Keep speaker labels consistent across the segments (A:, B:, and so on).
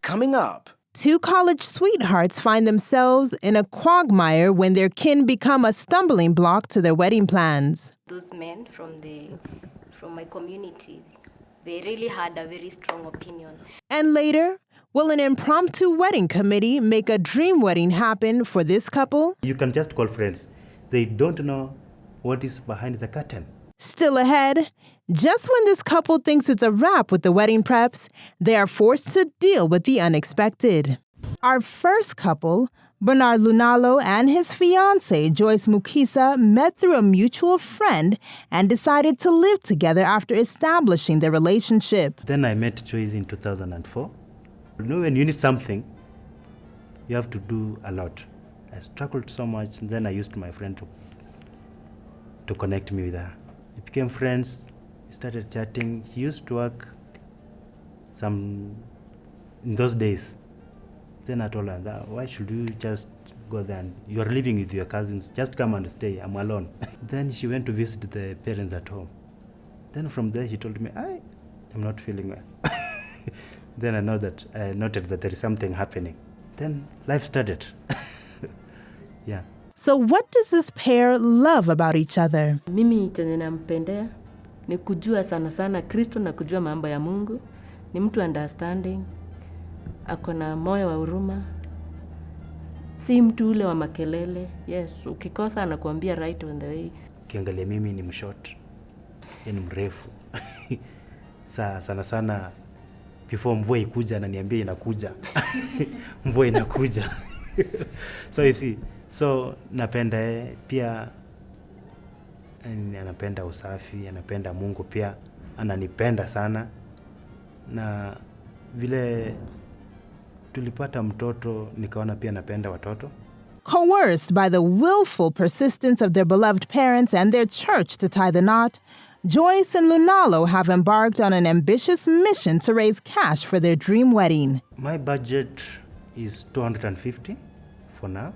A: coming up.
B: Two college sweethearts find themselves in a quagmire when their kin become a stumbling block to their wedding plans.
C: Those men from my community, they really had a very strong opinion.
B: And later, will an impromptu wedding committee make a dream wedding happen for this couple?
D: You can just call friends. They don't know what is behind the curtain.
B: Still ahead, just when this couple thinks it's a wrap with the wedding preps, they are forced to deal with the unexpected. Our first couple, Bernard Lunalo and his fiancée, Joyce Mukisa, met through a mutual friend and decided to live together after establishing their relationship.
D: Then I met Joyce in 2004. You know, when you need something, you have to do a lot. I struggled so much, and then I used my friend to connect me with her. We became friends, we started chatting. He used to work in those days. Then I told her, why should you just go there? You are living with your cousins, just come and stay, I'm alone. Then she went to visit the parents at home. Then from there she told me, I'm not feeling well. Then I noted that there is something happening. Then life started. Yeah.
B: So what does this pair love about each other?
E: Mimi chenye nampendea ni kujua sana sana Kristo na kujua mambo ya Mungu. Ni mtu understanding. Ako na moyo wa huruma. Si mtu ule wa makelele. Yes, ukikosa anakuambia right on the way.
D: Kiangalia mimi ni mshort. Ni mrefu. Sana sana before mvua ikuja ananiambia inakuja. Mvua inakuja. So you see, napenda pia, anapenda usafi, anapenda Mungu pia, ananipenda sana. Na vile tulipata mtoto, nikaona pia napenda watoto.
B: Coerced by the willful persistence of their beloved parents and their church to tie the knot, Joyce and Lunalo have embarked on an ambitious mission to raise cash for their dream wedding.
D: My budget is 250 for now.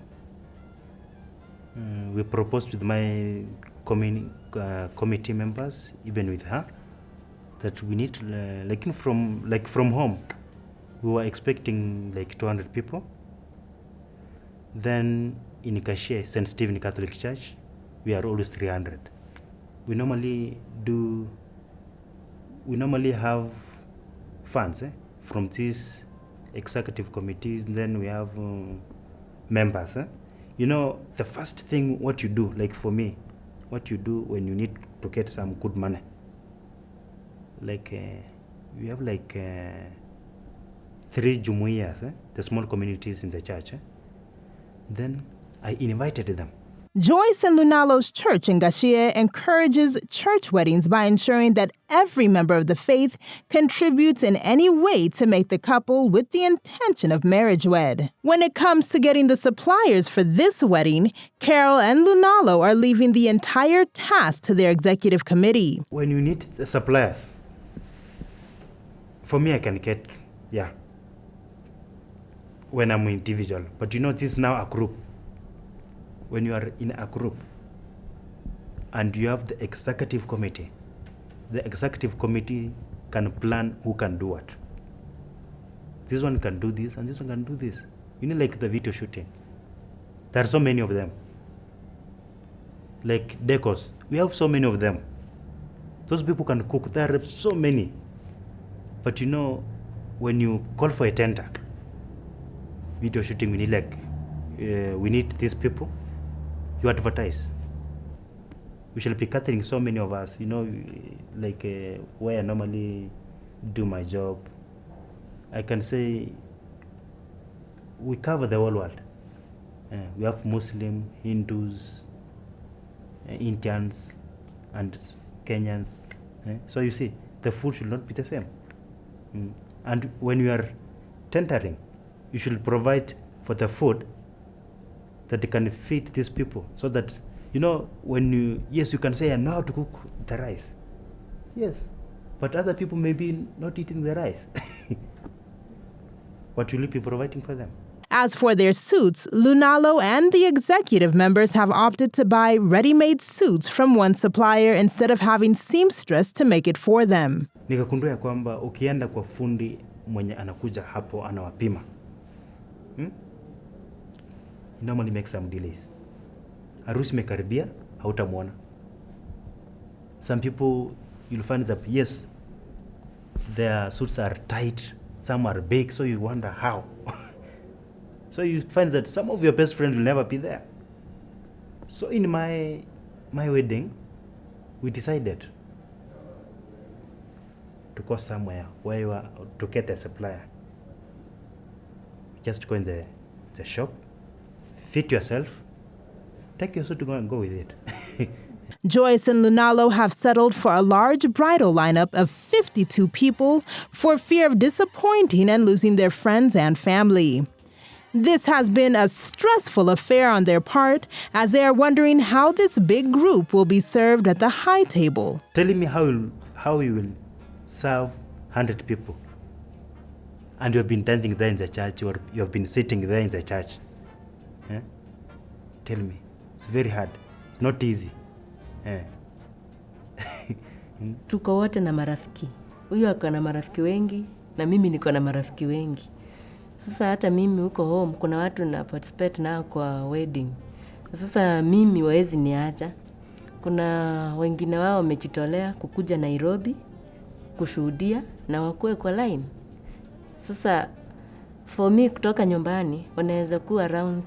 D: We proposed with my committee members, even with her, that we need from home. We were expecting 200 people. Then in Kashie, St. Stephen Catholic Church, we are always 300. We normally have funds from these executive committees. Then we have members. You know, the first thing what you do, like for me, what you do when you need to get some good money, we have 3 jumuiyas, the small communities in the church. Then I invited them.
B: Joyce and Lunalo's church in Gashie encourages church weddings by ensuring that every member of the faith contributes in any way to make the couple with the intention of marriage wed. When it comes to getting the suppliers for this wedding, Carol and Lunalo are leaving the entire task to their executive committee.
D: When you need the suppliers, for me I can get, when I'm individual. But this is now a group. When you are in a group and you have the executive committee can plan who can do what. This one can do this and this one can do this. Like the video shooting. There are so many of them. Like decors, we have so many of them. Those people can cook. There are so many. But when you call for a tender, video shooting, we need these people. You advertise. We shall be catering so many of us, where I normally do my job. I can say we cover the whole world. We have Muslim, Hindus, Indians, and Kenyans. So you see, the food should not be the same. And when you are tendering, you should provide for the food that can feed these people, so that when you can say I know how to cook the rice, yes, but other people may be not eating the rice. What will you be providing for them?
B: As for their suits, Lunalo and the executive members have opted to buy ready-made suits from one supplier instead of having seamstress to make it for them.
D: Nikagundua ya kwamba ukienda kwa fundi mwenye anakuja hapo anawapima. Normally make some delays. Harusi mekaribia, hautamwona. Some people, you'll find that, yes, their suits are tight, some are big, so you wonder how. So you find that some of your best friends will never be there. So in my wedding, we decided to go somewhere where you are to get a supplier. Just go in the shop, fit yourself, take your suit to go and go with it.
B: Joyce and Lunalo have settled for a large bridal lineup of 52 people for fear of disappointing and losing their friends and family. This has been a stressful affair on their part, as they are wondering how this big group will be served at the high table.
D: Telling me how you will serve 100 people, and you have been dancing there in the church, or you have been sitting there in the church. Tell me, it's very hard. It's not easy.
E: Tuko wote na marafiki. Huyu ako na marafiki wengi na mimi niko na marafiki wengi. Sasa hata mimi huko home kuna watu na participate nao kwa wedding. Sasa mimi waezi niacha. Kuna wengine wao wamejitolea kukuja Nairobi kushuhudia na wakuwe kwa line. Sasa for me kutoka nyumbani wanaweza kuwa around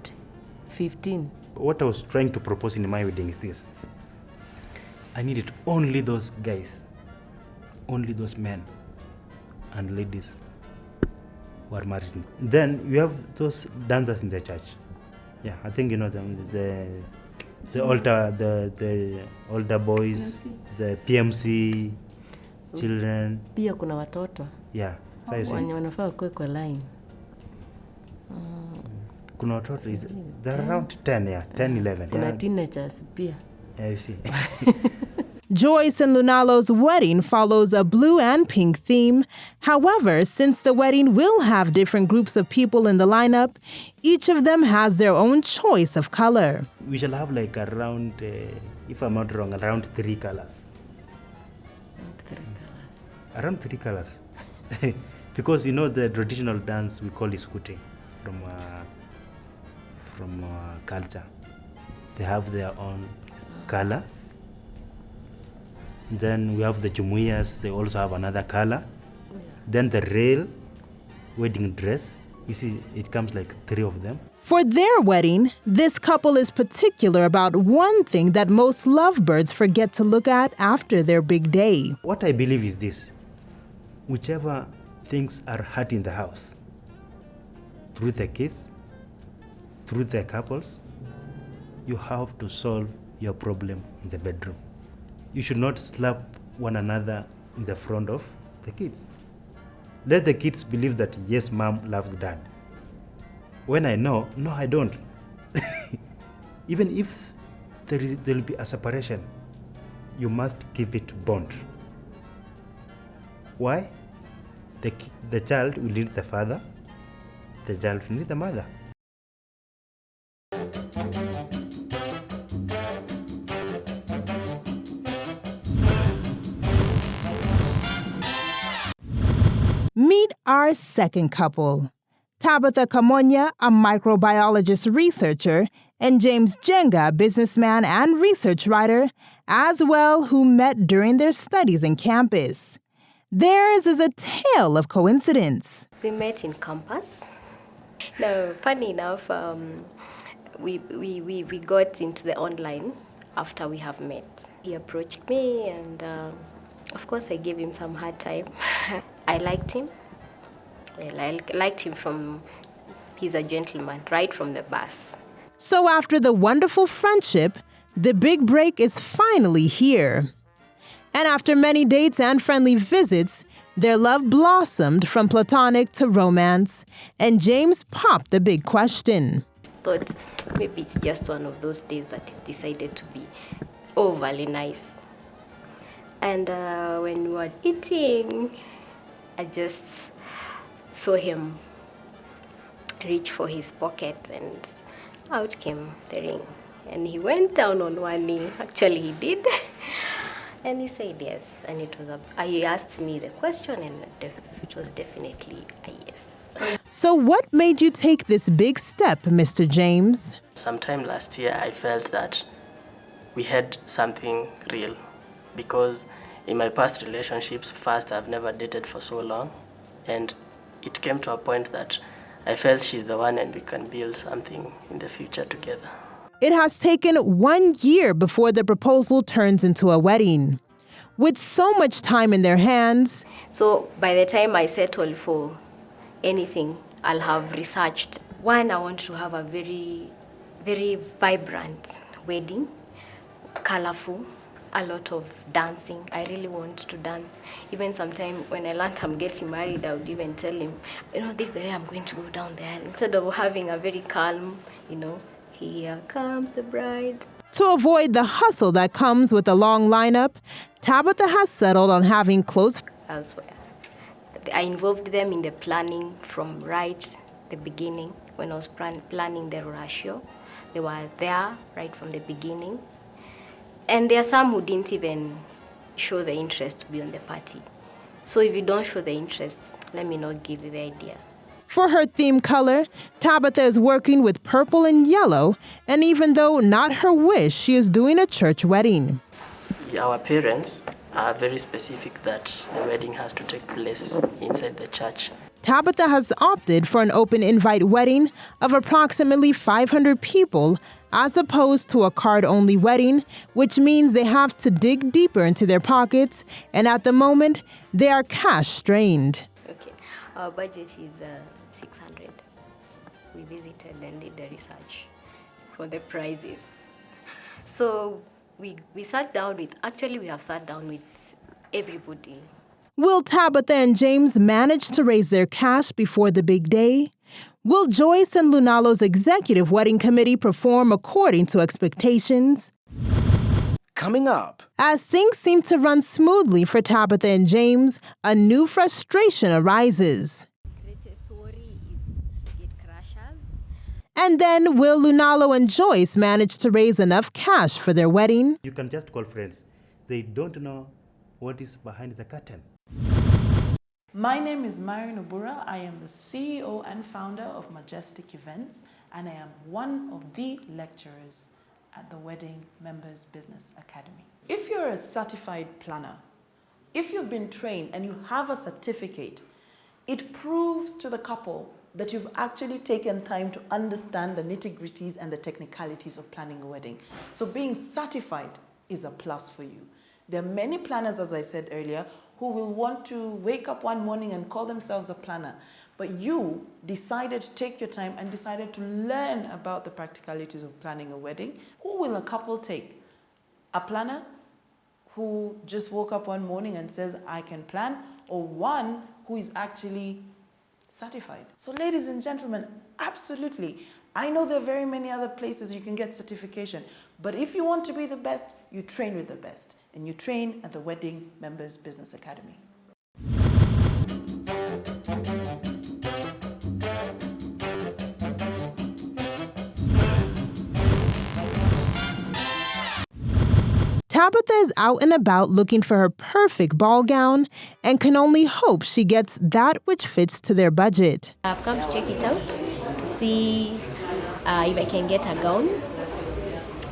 E: 15.
D: What I was trying to propose in my wedding is this. I needed only those guys, only those men and ladies who are married. Then you have those dancers in the church. Yeah, I think you know them, the older boys, the PMC children.
E: Pia kuna watoto.
D: Yeah. So
E: wanafaa kuwe kwa line.
D: Kuna watoto, they're around 10, yeah, 10, 11.
E: Kuna
D: Yeah.
E: teenagers pia.
D: Yeah, you see.
B: Joyce and Lunalo's wedding follows a blue and pink theme. However, since the wedding will have different groups of people in the lineup, each of them has their own choice of color.
D: We shall have like around, if I'm not wrong, around 3 colors. Around 3 colors. Because you know the traditional dance we call iskute from culture. They have their own color. Then we have the jumuiyas, they also have another color. Then the real wedding dress, you see, it comes like 3 of them.
B: For their wedding, this couple is particular about one thing that most lovebirds forget to look at after their big day.
D: What I believe is this: whichever things are hurt in the house, through the kids, through the couples, you have to solve your problem in the bedroom. You should not slap one another in the front of the kids. Let the kids believe that, yes, mom loves dad. When I know, no, I don't. Even if there will be a separation, you must keep it bond. Why? The child will need the father, the child will need the mother.
B: Meet our second couple, Tabitha Kamonya, a microbiologist researcher, and James Jenga, businessman and research writer, as well, who met during their studies in campus. Theirs is a tale of coincidence.
C: We met in campus. No, funny enough, we got into the online after we have met. He approached me and of course I gave him some hard time. I liked him. I liked him from, he's a gentleman, right from the bus.
B: So after the wonderful friendship, the big break is finally here. And after many dates and friendly visits, their love blossomed from platonic to romance, and James popped the big question.
C: Thought maybe it's just one of those days that is decided to be overly nice. And when we were eating, I just saw him reach for his pocket and out came the ring. And he went down on one knee. Actually, he did. And he said yes. And it was he asked me the question, and it was definitely a yes.
B: So what made you take this big step, Mr. James?
A: Sometime last year, I felt that we had something real, because in my past relationships, first, I've never dated for so long, and it came to a point that I felt she's the one and we can build something in the future together.
B: It has taken 1 year before the proposal turns into a wedding. With so much time in their hands,
C: So by the time I settle for anything, I'll have researched. One, I want to have a very, very vibrant wedding, colorful, a lot of dancing. I really want to dance. Even sometime when I learned I'm getting married, I would even tell him, this is the way I'm going to go down there. Instead of having a very calm, here comes the bride.
B: to avoid the hustle that comes with a long lineup, Tabitha has settled on having close
C: Elsewhere. I involved them in the planning from the beginning. When I was planning the ratio, they were there right from the beginning. And there are some who didn't even show the interest to be on the party. So if you don't show the interest, let me not give you the idea.
B: For her theme color, Tabitha is working with purple and yellow, and even though not her wish, she is doing a church wedding.
A: Our parents are very specific that the wedding has to take place inside the church.
B: Tabitha has opted for an open invite wedding of approximately 500 people as opposed to a card-only wedding, which means they have to dig deeper into their pockets, and at the moment, they are cash-strained.
C: Okay, our budget is 600. We visited and did the research for the prices. So we sat down with, we have sat down with everybody.
B: Will Tabitha and James manage to raise their cash before the big day? Will Joyce and Lunalo's executive wedding committee perform according to expectations?
F: Coming up.
B: As things seem to run smoothly for Tabitha and James, a new frustration arises. And then, will Lunalo and Joyce manage to raise enough cash for their wedding?
D: You can just call friends. They don't know what is behind the curtain.
G: My name is Marion Obura. I am the CEO and founder of Majestic Events, and I am one of the lecturers at the Wedding Members Business Academy. If you're a certified planner, if you've been trained and you have a certificate, it proves to the couple that you've actually taken time to understand the nitty-gritties and the technicalities of planning a wedding. So being certified is a plus for you. There are many planners, as I said earlier, who will want to wake up one morning and call themselves a planner. But you decided to take your time and decided to learn about the practicalities of planning a wedding. Who will a couple take? A planner who just woke up one morning and says, I can plan, or one who is actually certified? So ladies and gentlemen, absolutely. I know there are very many other places you can get certification, but if you want to be the best, you train with the best, and you train at the Wedding Members Business Academy.
B: Tabitha is out and about looking for her perfect ball gown and can only hope she gets that which fits to their budget.
C: I've come to check it out to see if I can get a gown.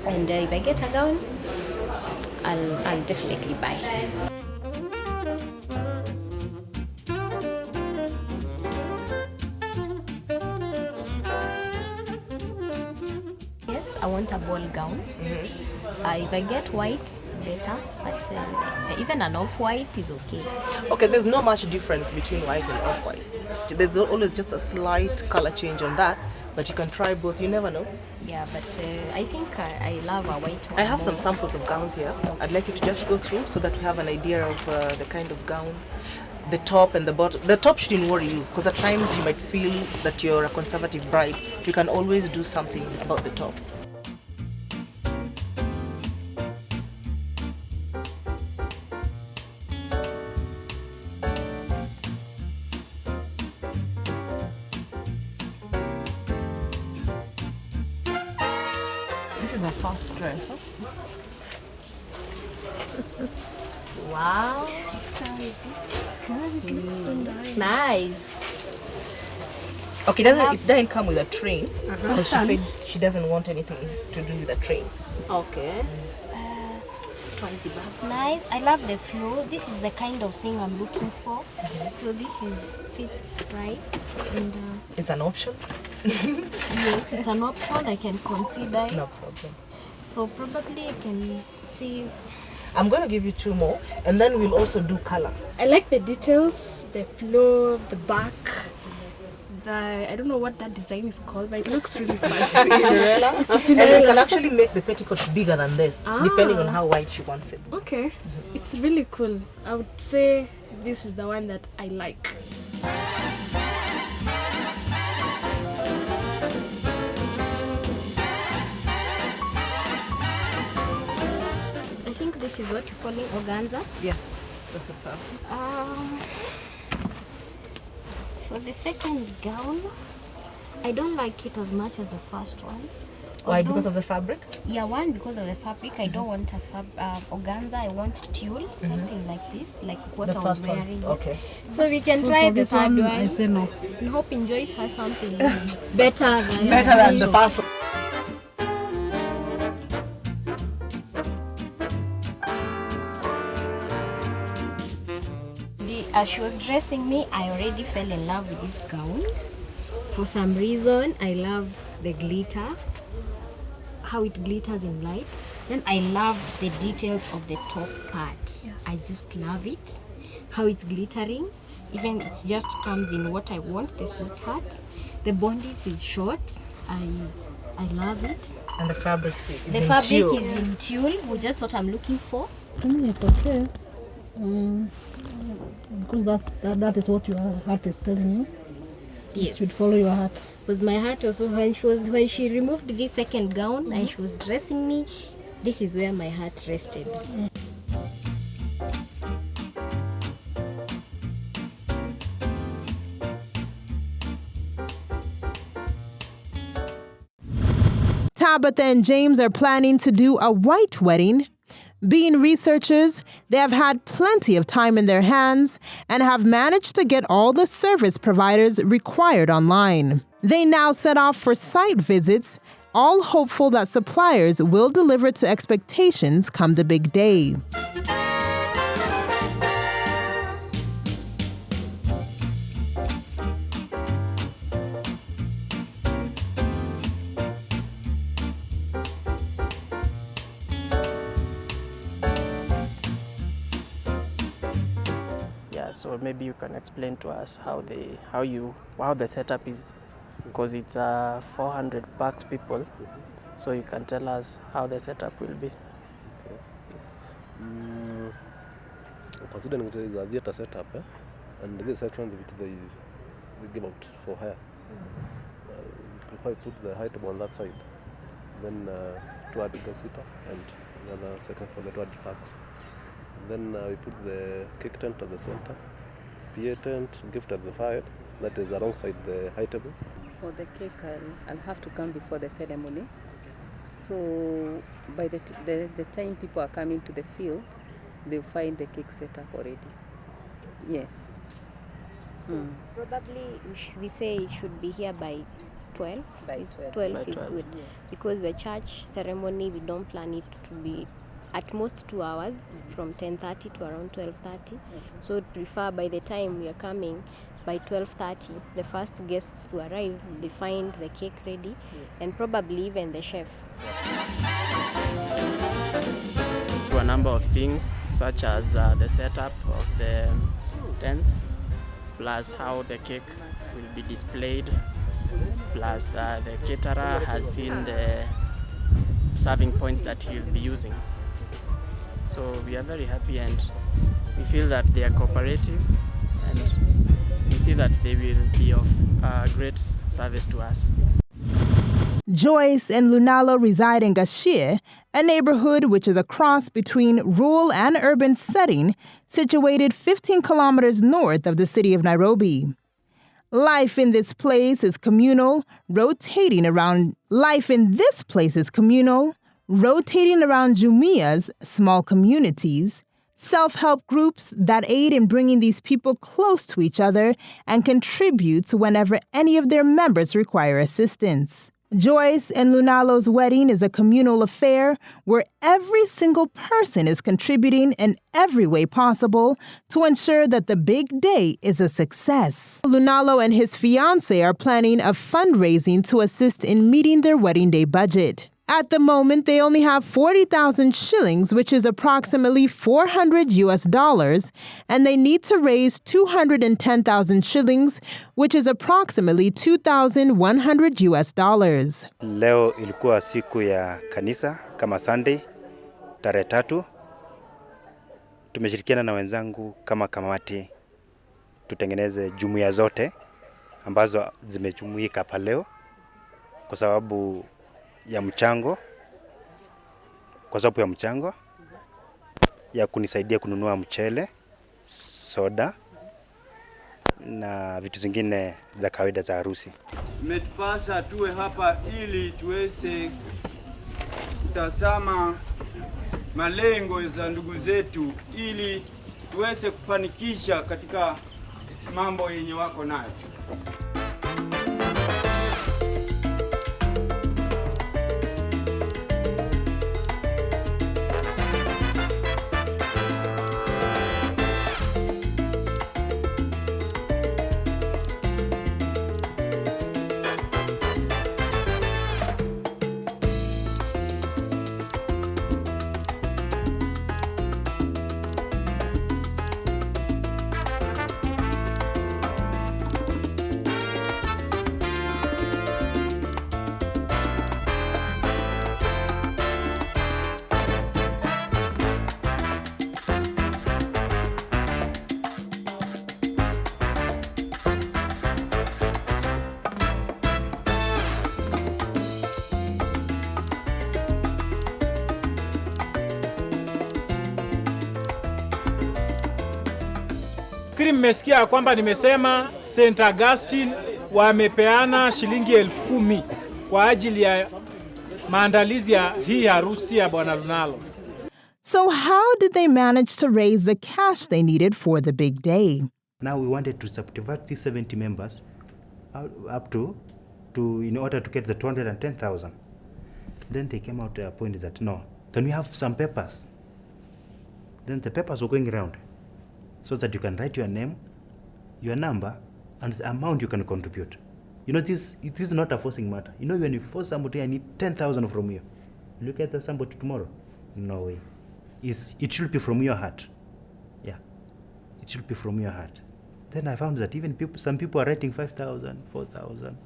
C: And if I get a gown, I'll definitely buy. Yes, I want a ball gown. If I get white, better, but even an off-white is okay.
H: Okay, there's not much difference between white and off-white. There's always just a slight color change on that, but you can try both. You never know.
C: Yeah, but I think I love a white one.
H: I have some samples of gowns here. I'd like you to just go through so that we have an idea of the kind of gown, the top and the bottom. The top shouldn't worry you, because at times you might feel that you're a conservative bride. You can always do something about the top. This is a first dress. Huh?
C: Wow. So is this? It's nice.
H: Okay, it doesn't come with a train because she said she doesn't want anything to do with a train.
C: Okay. It's nice. I love the flow. This is the kind of thing I'm looking for. So this fits right. And
H: It's an option.
C: yes, it's an option. I can consider it.
H: No problem.
C: So probably I can see.
H: I'm going to give you 2 more, and then we'll also do color.
I: I like the details, the flow, the back. I don't know what that design is called, but it looks really fancy.
H: Cinderella.
I: It's a
H: And
I: Cinderella.
H: we can actually make the petticoats bigger than this, depending on how wide she wants it.
I: Okay, it's really cool. I would say this is the one that I like.
C: I think this is what you call it, organza.
H: Yeah, that's a fabric.
C: For the second gown, I don't like it as much as the first one.
H: Why?
C: Although-
H: Because of the fabric?
C: Yeah, one, because of the fabric. I don't want organza. I want tulle, something like this, like what
H: The
C: I was
H: first one.
C: wearing. Yes.
H: Okay.
C: So we can try the third one.
J: I say no.
C: And hope enjoys her something better than
H: Better than the first one.
C: As she was dressing me, I already fell in love with this gown. For some reason, I love the glitter, how it glitters in light. Then I love the details of the top part. I just love it, how it's glittering. Even it just comes in what I want, the sweetheart. The bodice is short. I love it.
H: And the fabric is
C: The
H: in
C: fabric
H: tulle.
C: is in tulle, which is just what I'm looking for.
J: It's okay. Because that is what your heart is telling you. You
C: Yes.
J: should follow your heart.
C: Was my heart also when she removed this second gown and she was dressing me, this is where my heart rested.
B: Tabitha and James are planning to do a white wedding. Being researchers, they have had plenty of time in their hands and have managed to get all the service providers required online. They now set off for site visits, all hopeful that suppliers will deliver to expectations come the big day.
A: Yeah, so maybe you can explain to us how the setup is, because it's 400 bucks people. So you can tell us how the setup will be.
K: Considering it is a theatre setup, and these sections which they give out for hire, if I put the high table on that side, then 2 guest seater and another section for the 2 packs. Then we put the cake tent at the center, PA tent, gift at the fire, that is alongside the high table.
E: For the cake, I'll have to come before the ceremony. So by the time people are coming to the field, they'll find the cake set up already. Yes.
C: Probably we say it should be here by 12.
E: By
C: 12
A: By
C: is
A: 12.
C: good.
E: Yes.
C: Because the church ceremony, we don't plan it to be at most 2 hours, from 10:30 to around 12:30. So we'd prefer by the time we are coming, by 12:30, the first guests to arrive, they find the cake ready, and probably even the chef.
A: To a number of things, such as the setup of the tents, plus how the cake will be displayed, plus the caterer has seen the serving points that he'll be using. So we are very happy, and we feel that they are cooperative, and we see that they will be of great service to us.
B: Joyce and Lunalo reside in Gashie, a neighborhood which is a cross between rural and urban setting, situated 15 kilometers north of the city of Nairobi. Life in this place is communal, rotating around Jumuiya's, small communities, self-help groups that aid in bringing these people close to each other and contribute whenever any of their members require assistance. Joyce and Lunalo's wedding is a communal affair where every single person is contributing in every way possible to ensure that the big day is a success. Lunalo and his fiancée are planning a fundraising to assist in meeting their wedding day budget. At the moment, they only have 40,000 shillings, which is approximately $400, and they need to raise 210,000 shillings, which is approximately $2,100.
D: Leo ilikuwa siku ya kanisa kama Sunday, tarehe 3. Tumeshirikiana na wenzangu kama kamati tutengeneze jumuiya zote ambazo zimejumuika hapa leo kwa sababu ya mchango, ya kunisaidia kununua mchele, soda na vitu zingine za kawaida za harusi.
L: Umetupasa tuwe hapa ili tuweze kutazama malengo za ndugu zetu ili tuweze kufanikisha katika mambo yenye wako nayo.
M: Mmesikia kwamba nimesema St. Augustine wamepeana shilingi 10,000 kwa ajili ya maandalizi ya hii harusi ya Bwana Lunalo.
B: So how did they manage to raise the cash they needed for the big day?
D: Now we wanted to subdivide these 70 members up to in order to get the 210,000. Then they came out to a point that no, can we have some papers? Then the papers were going around, so that you can write your name, your number, and the amount you can contribute. You know, it is not a forcing matter. You know, when you force somebody, I need 10,000 from you. Look at somebody tomorrow. No way. It should be from your heart. Yeah, it should be from your heart. Then I found that even some people are writing 5,000, 4,000.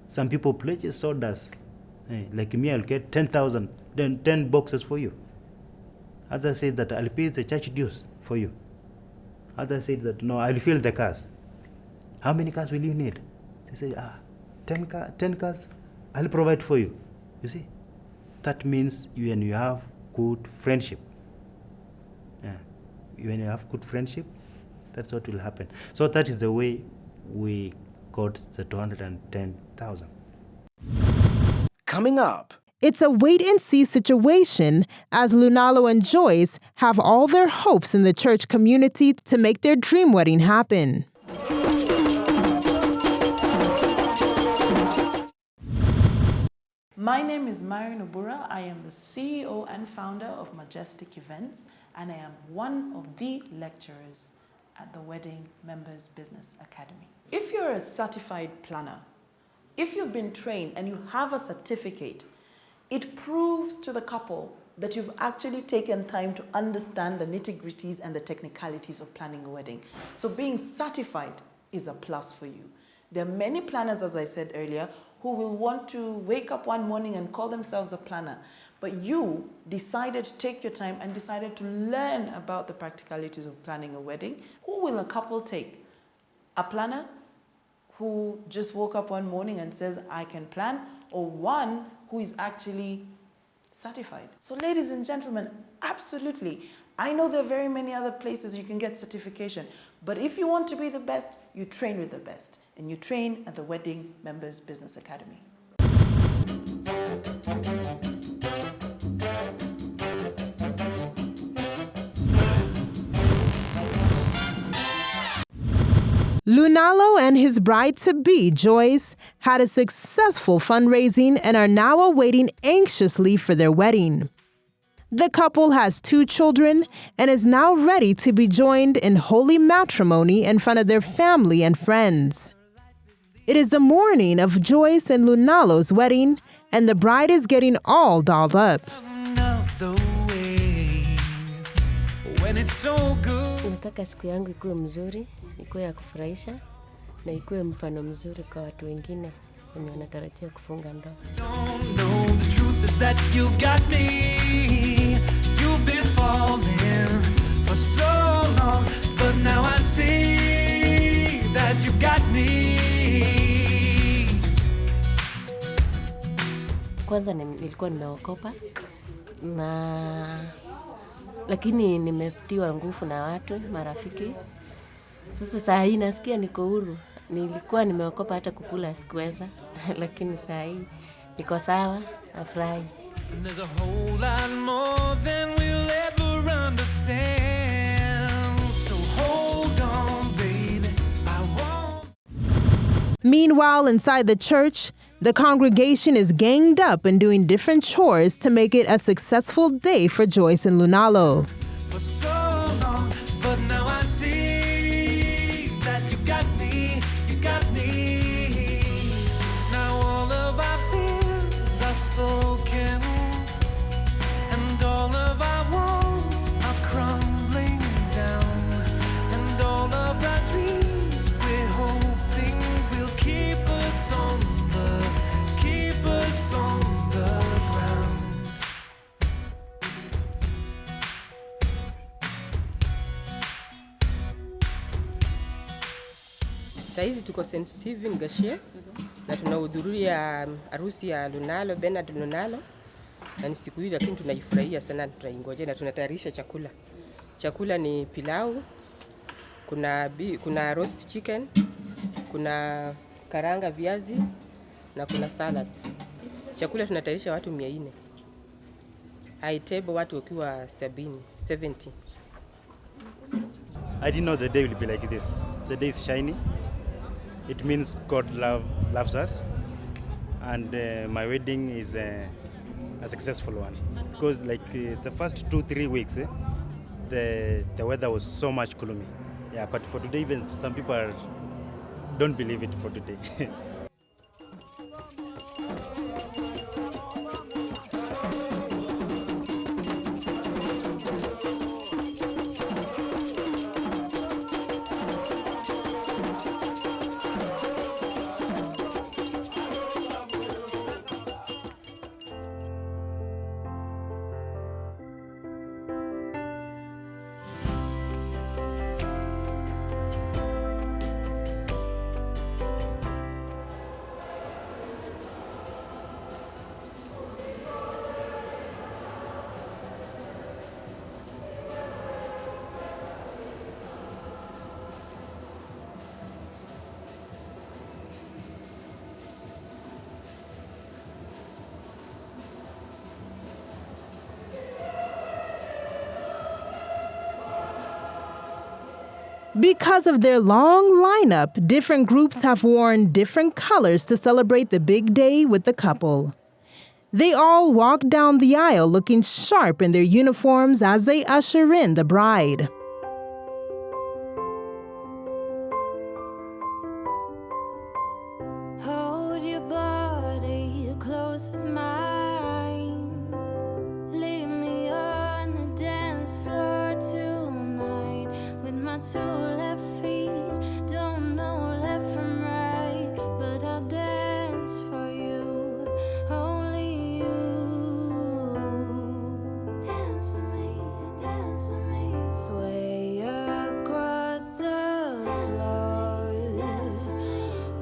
D: Some people pledge sodas. Like me, I'll get 10,000, then 10 boxes for you. Others say that I'll pay the church dues for you. Others said that, no, I'll fill the cars. How many cars will you need? They say, 10 cars, I'll provide for you. You see, that means when you have good friendship. When you have good friendship, that's what will happen. So that is the way we got the 210,000.
F: Coming up.
B: It's a wait-and-see situation as Lunalo and Joyce have all their hopes in the church community to make their dream wedding happen.
G: My name is Myron Obura. I am the CEO and founder of Majestic Events, and I am one of the lecturers at the Wedding Members Business Academy. If you're a certified planner, if you've been trained and you have a certificate, it proves to the couple that you've actually taken time to understand the nitty-gritties and the technicalities of planning a wedding. So being certified is a plus for you. There are many planners, as I said earlier, who will want to wake up one morning and call themselves a planner. But you decided to take your time and decided to learn about the practicalities of planning a wedding. Who will a couple take? A planner who just woke up one morning and says, I can plan, or one who is actually certified? So ladies and gentlemen, absolutely. I know there are very many other places you can get certification, but if you want to be the best, you train with the best, and you train at the Wedding Members Business Academy.
B: Lunalo and his bride-to-be, Joyce, had a successful fundraising and are now awaiting anxiously for their wedding. The couple has 2 children and is now ready to be joined in holy matrimony in front of their family and friends. It is the morning of Joyce and Lunalo's wedding, and the bride is getting all dolled up.
E: Nataka siku yangu ikuwe mzuri, ikuwe ya kufurahisha na ikuwe mfano mzuri kwa watu wengine wenye wanatarajia kufunga ndoa. Kwanza nilikuwa nimeokopa lakini nimetiwa nguvu na watu, marafiki. Sasa saa hii nasikia niko huru. Nilikuwa nimeokopa hata kukula sikuweza, lakini saa hii niko sawa, nafurahi.
B: Meanwhile, inside the church, the congregation is ganged up and doing different chores to make it a successful day for Joyce and Lunalo.
N: Saizi tuko St. Stephen Gashie na tunahudhuria harusi ya Lunalo, Bernard Lunalo. Na ni siku hii lakini tunaifurahia sana, tunaingoja na tunatayarisha chakula. Chakula ni pilau, kuna roast chicken, kuna karanga viazi na kuna salads. Chakula tunatayarisha watu 400. High table watu wakiwa 70.
D: I didn't know the day will be like this. The day is shiny. It means God loves us, and my wedding is a successful one. Because like the first 2-3 weeks, the weather was so much gloomy. Yeah, but for today, even some people don't believe it for today.
B: Because of their long lineup, different groups have worn different colors to celebrate the big day with the couple. They all walk down the aisle looking sharp in their uniforms as they usher in the bride.
O: Hold your body close with mine. Leave me on the dance floor tonight with my 2 left feet. Don't know left from right, but I'll dance for you, only you. Dance with me, sway across the floor.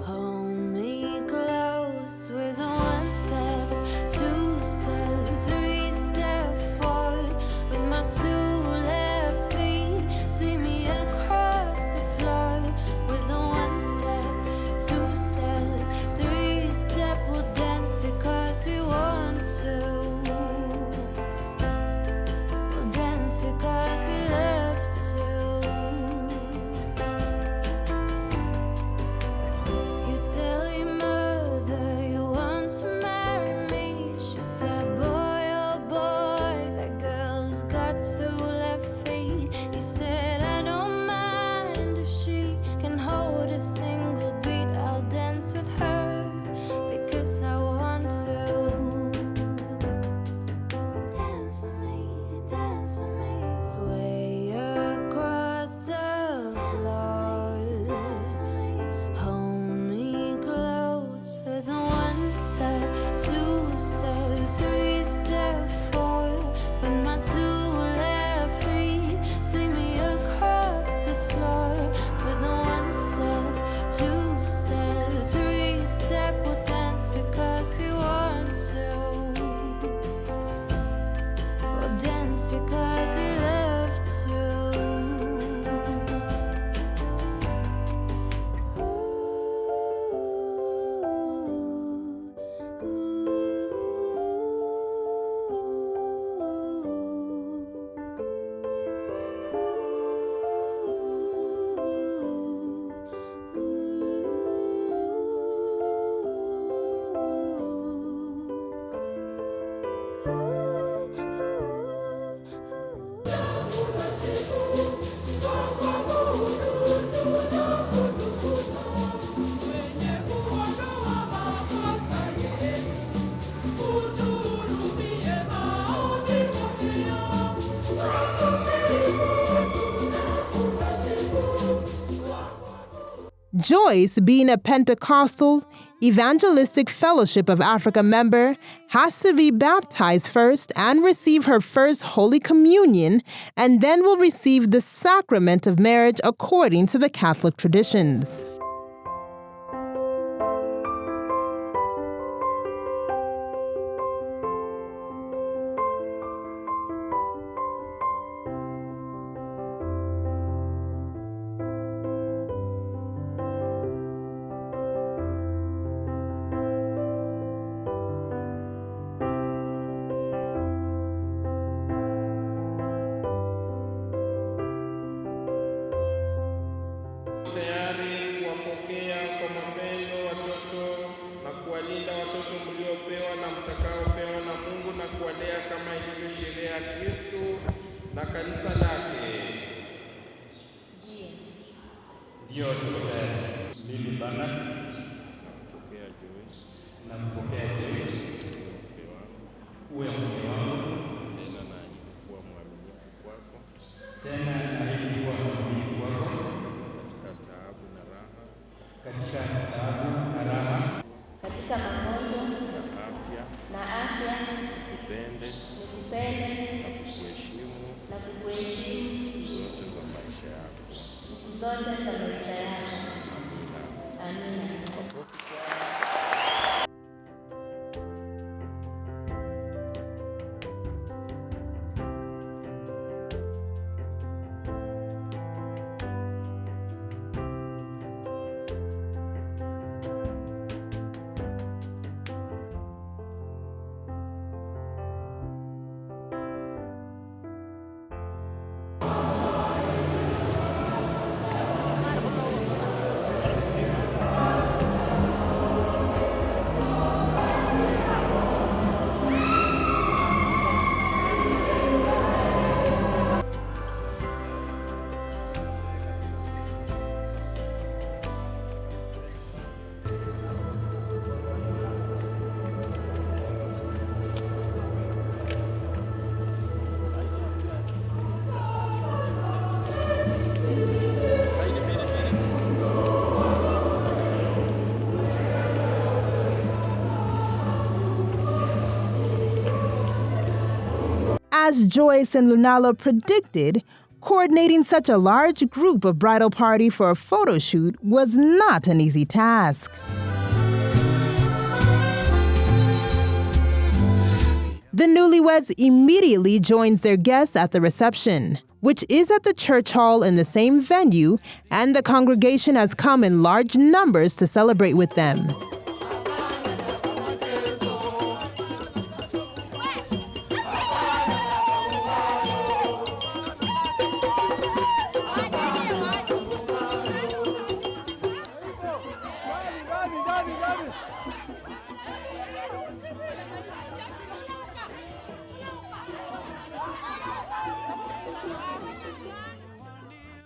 O: Hold me close with 1 step, 2 step, 3 step forward with my 2 left feet. Sweep me across the
B: Joyce, being a Pentecostal Evangelistic Fellowship of Africa member, has to be baptized first and receive her first Holy Communion, and then will receive the sacrament of marriage according to the Catholic traditions.
P: Tayari kuwapokea kwa mapendo watoto na kuwalinda watoto mliopewa na mtakaopewa na Mungu na kuwalea kama ilivyo sheria ya Kristo na kanisa lake. Ndio tuko tayari. Mimi bana nakupokea Joyce. Nakupokea Joyce. Uwe mke wangu. Tena naahidi kuwa mwaminifu kwako. Tena naahidi kuwa mwaminifu kwako. Katika taabu na raha,
E: katika magonjwa
P: na afya, nikupende na kukuheshimu siku zote za maisha yako. Amina.
B: As Joyce and Lunalo predicted, coordinating such a large group of bridal party for a photo shoot was not an easy task. The newlyweds immediately joins their guests at the reception, which is at the church hall in the same venue, and the congregation has come in large numbers to celebrate with them.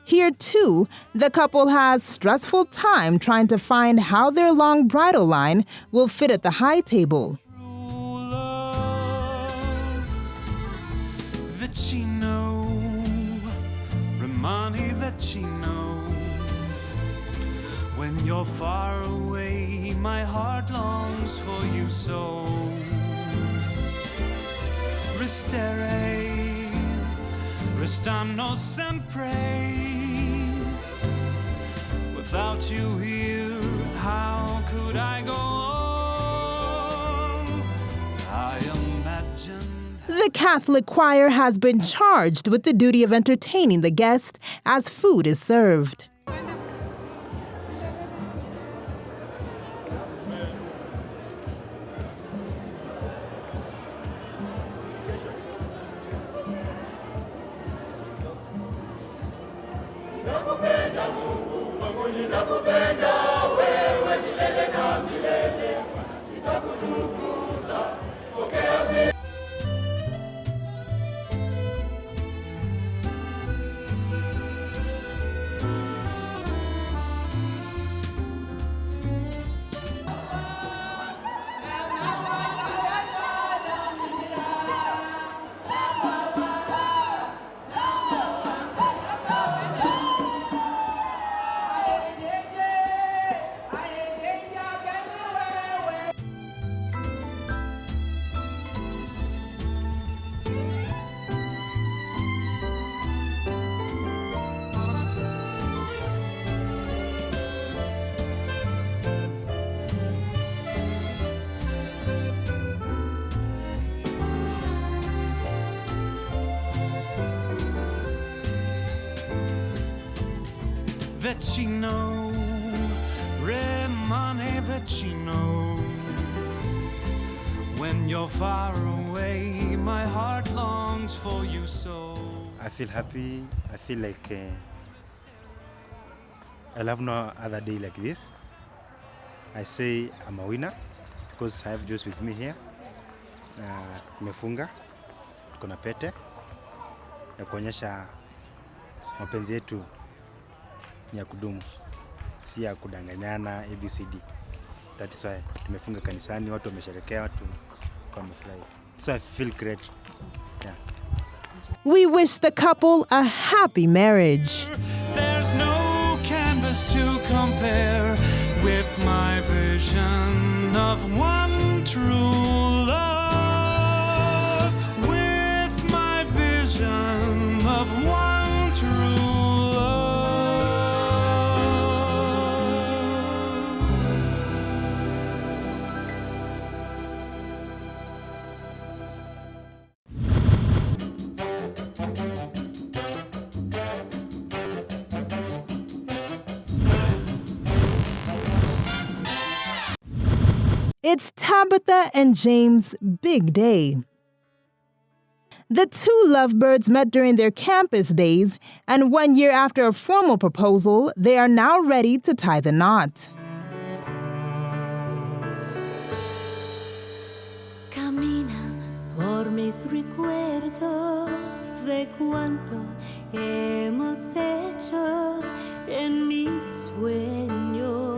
B: Here, too, the couple has stressful time trying to find how their long bridal line will fit at the high table.
Q: Vicino, Romani Vicino. When you're far away, my heart longs for you so. Restere, restano sempre. Without you here, how could I go on? I imagine.
B: The Catholic choir has been charged with the duty of entertaining the guests as food is served.
Q: vicino, rimane vicino. When you're far away, my heart longs for you so.
D: I feel happy. I feel like I'll have no other day like this. I say I'm a winner because I have Juice with me here. Tumefunga, tuko na pete ya kuonyesha mapenzi yetu ni ya kudumu, si ya kudanganyana ABCD. That is why tumefunga kanisani, watu wamesherekea, watu wamefurahi. So I feel great. Yeah.
B: We wish the couple a happy marriage.
Q: There's no canvas to compare with my vision of one true love. With my vision of one true
B: It's Tabitha and James' big day. The two lovebirds met during their campus days, and 1 year after a formal proposal, they are now ready to tie the knot.
O: Camina por mis recuerdos de cuánto hemos hecho en mis sueños.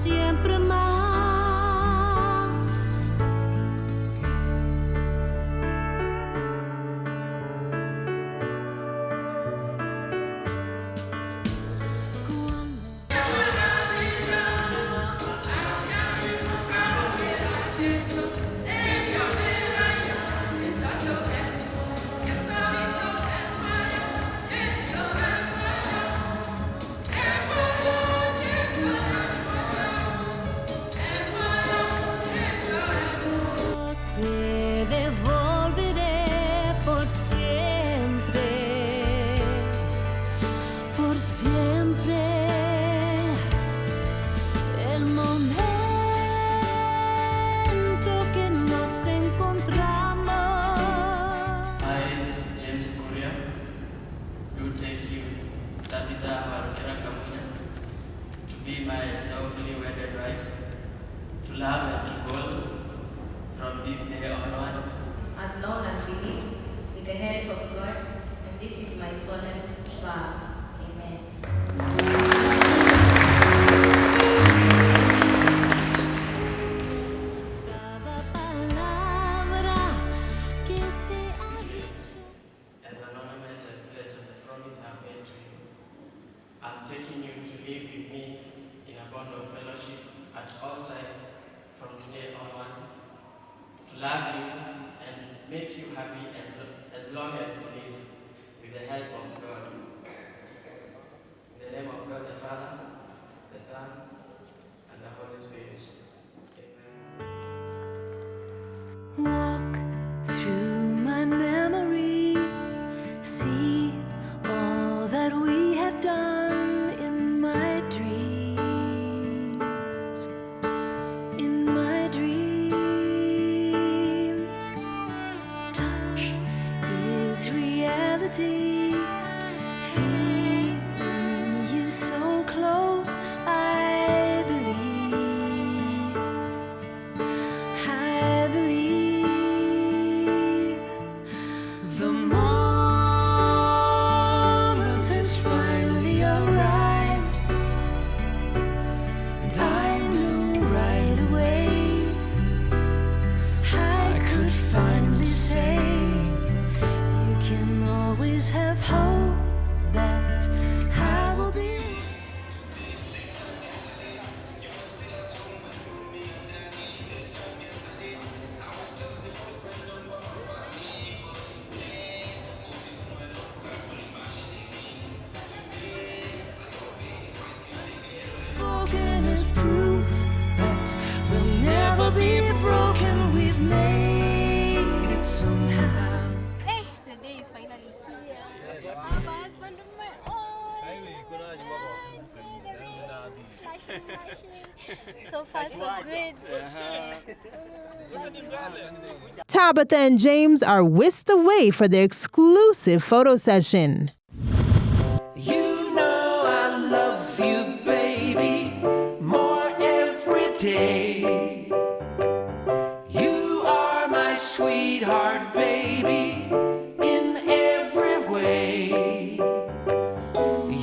O: Siempre más.
A: Be my lawfully wedded wife, to love and to hold from this day onwards.
R: As long as we live with the help of God, and this is my solemn vow. Amen.
A: As an ornament and pledge of the promise I've made to you, I'm taking you to live with me in a bond of fellowship at all times from today onwards, to love you and make you happy as long as you live, with the help of God. In the name of God the Father, the Son, and the Holy Spirit.
O: Walk through my memory, see all that we have done in my dreams. In my dreams, touch is reality. Feeling you so close, I believe. I believe the moment has finally arrived, and I knew right away I could finally say you can always have hope.
Q: is proof that we'll never be broken. We've made it somehow.
R: Hey, the day is finally here. I have a husband of my own. So far, so good.
B: Tabitha and James are whisked away for their exclusive photo session.
Q: You know I love you, baby, more every day. You are my sweetheart, baby, in every way.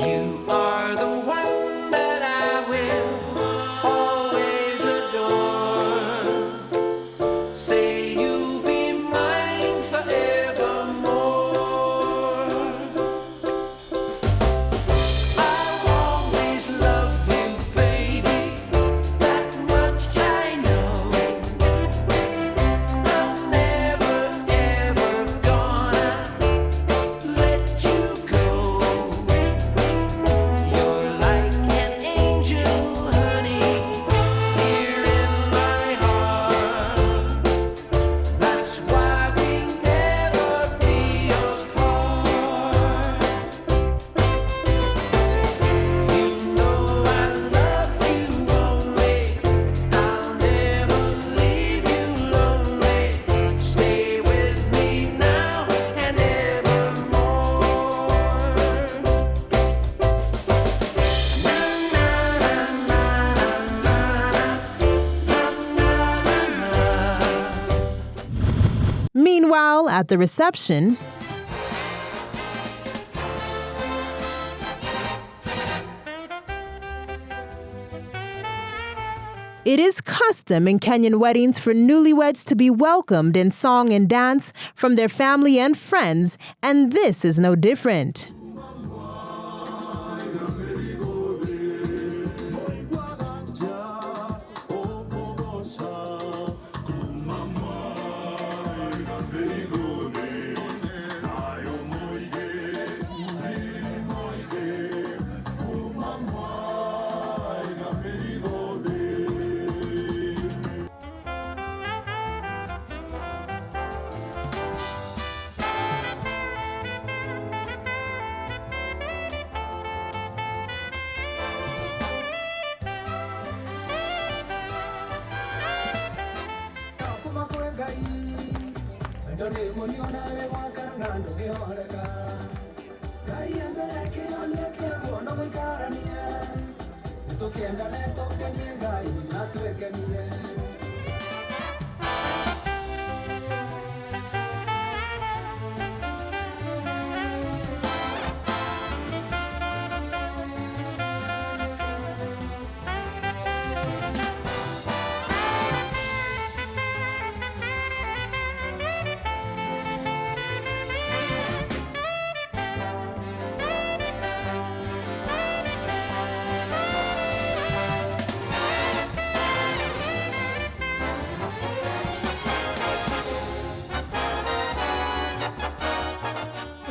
Q: You are the one that I will always adore. Say you'll be mine forevermore. I'll always love you, baby, that much I know. I'm never, ever gonna let you go. You're like an angel, honey, here in my heart. That's why we never be apart. You know I love you only. I'll never leave you lonely. Stay with me now and evermore.
B: Meanwhile, at the reception, it is custom in Kenyan weddings for newlyweds to be welcomed in song and dance from their family and friends, and this is no different.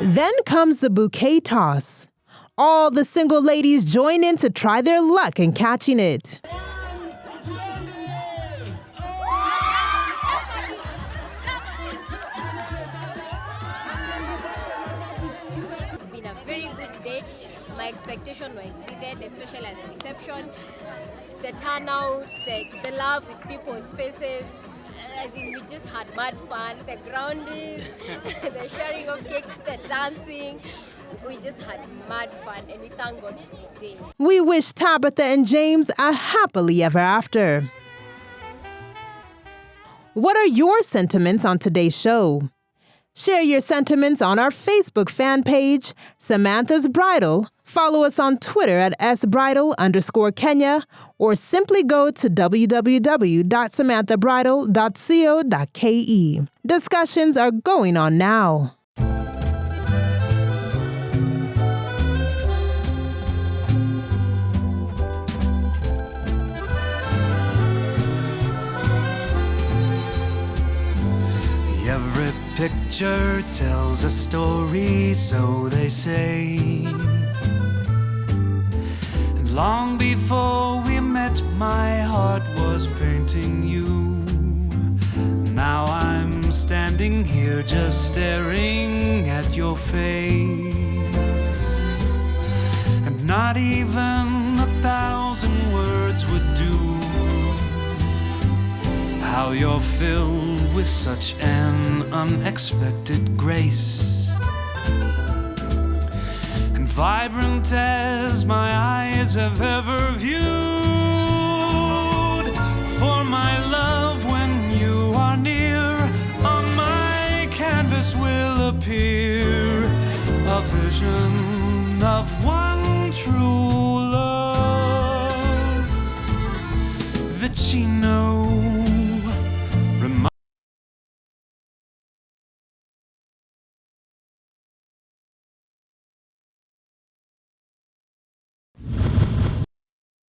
B: Then comes the bouquet toss. All the single ladies join in to try their luck in catching it.
R: It's been a very good day. My expectations were exceeded, especially at the reception. The turnout, the love with people's faces. As in, we just had mad fun. The groundies, the sharing of cake, the dancing. We just had mad fun, and we thank God for the day.
B: We wish Tabitha and James a happily ever after. What are your sentiments on today's show? Share your sentiments on our Facebook fan page, Samantha's Bridal. Follow us on Twitter at sbridal_Kenya, or simply go to www.samanthabridal.co.ke. Discussions are going on now.
Q: Every picture tells a story, so they say. And long before we met that my heart was painting you. Now I'm standing here just staring at your face, and not even 1,000 words would do. How you're filled with such an unexpected grace, and vibrant as my eyes have ever viewed. For my love, when you are near, on my canvas will appear a vision of one true love. Vicino